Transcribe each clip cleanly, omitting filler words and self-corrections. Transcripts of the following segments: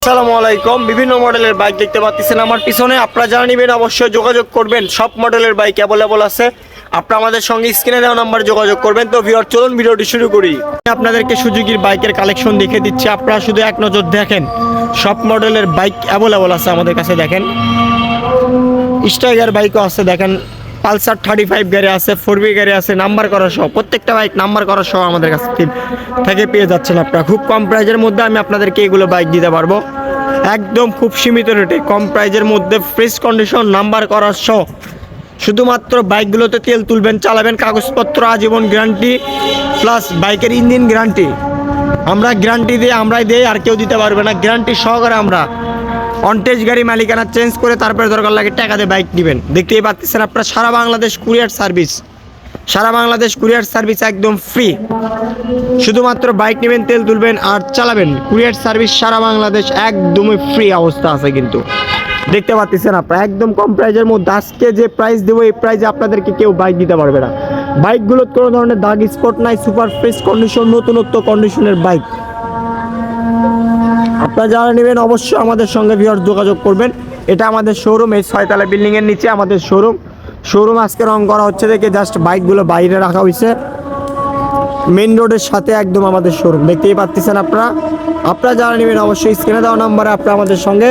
আসসালামু আলাইকুম। বিভিন্ন মডেলের বাইক দেখতে পাচ্ছেন আমার পিছনে। আপনারা যারা নেবেন অবশ্যই যোগাযোগ করবেন। সব মডেলের বাইক অ্যাভেলেবল আছে। আপনারা আমাদের সঙ্গে স্ক্রিনে দেওয়া নাম্বারে যোগাযোগ করবেন। তো ভিউয়ার চলুন ভিডিওটি শুরু করি। আপনাদেরকে সুজুকির বাইকের কালেকশন দেখিয়ে দিচ্ছি। আপনারা শুধু এক নজর দেখেন, সব মডেলের বাইক অ্যাভেলেবল আছে আমাদের কাছে। দেখেন স্ট্রাইকার বাইকও আছে, দেখেন পালসার 35 গাড়ি আছে, 4B গাড়ি আছে, নাম্বার করা সহ প্রত্যেকটা বাইক নাম্বার করা সহ আমাদের কাছ থেকে পেয়ে যাচ্ছেন আপনারা। খুব কম প্রাইজের মধ্যে আমি আপনাদেরকে এগুলো বাইক দিতে পারবো, একদম খুব সীমিত রেটে, কম প্রাইজের মধ্যে, ফ্রেশ কন্ডিশন, নাম্বার করা সহ। শুধুমাত্র বাইকগুলোতে তেল তুলবেন, চালাবেন, কাগজপত্র আজীবন গ্যারান্টি, প্লাস বাইকের ইঞ্জিন গ্যারান্টি আমরা গ্যারান্টি দিয়ে আমরাই দিই, আর কেউ দিতে পারবে না। গ্যারান্টি সহকারে আমরা অনটেজ গাড়ি মালিকানা চেঞ্জ করে তারপরে দরকার লাগে টাকা দিয়ে বাইক নেবেন। দেখতেই পাচ্ছেন আপনারা, সারা বাংলাদেশ কুরিয়ার সার্ভিস, সারা বাংলাদেশ কুরিয়ার সার্ভিস একদম ফ্রি। শুধুমাত্র বাইক নেবেন, তেল তুলবেন আর চালাবেন, কুরিয়ার সার্ভিস সারা বাংলাদেশ একদমই ফ্রি অবস্থা আছে। কিন্তু দেখতে পাচ্ছেন আপনারা একদম কম প্রাইজের মধ্যে আজকে যে প্রাইস দেবো, এই প্রাইজে আপনাদেরকে কেউ বাইক দিতে পারবে না। বাইকগুলোর কোনো ধরনের দাগ স্পট নাই, সুপার ফ্রেশ কন্ডিশন, নতুনত্ব কন্ডিশনের বাইক। আপনারা যারা নেবেন অবশ্যই আমাদের সঙ্গে ভিউয়ার যোগাযোগ করবেন। এটা আমাদের শোরুম, এই 6 তলা বিল্ডিংয়ের নিচে আমাদের শোরুম আজকে রং করা হচ্ছে দেখে জাস্ট বাইকগুলো বাইরে রাখা হয়েছে। মেন রোডের সাথে একদম আমাদের শোরুম, দেখতেই পাচ্ছেন আপনারা যারা নেবেন অবশ্যই স্ক্রিনে দেওয়া নাম্বারে আপনারা আমাদের সঙ্গে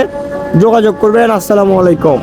যোগাযোগ করবেন। আসসালামু আলাইকুম।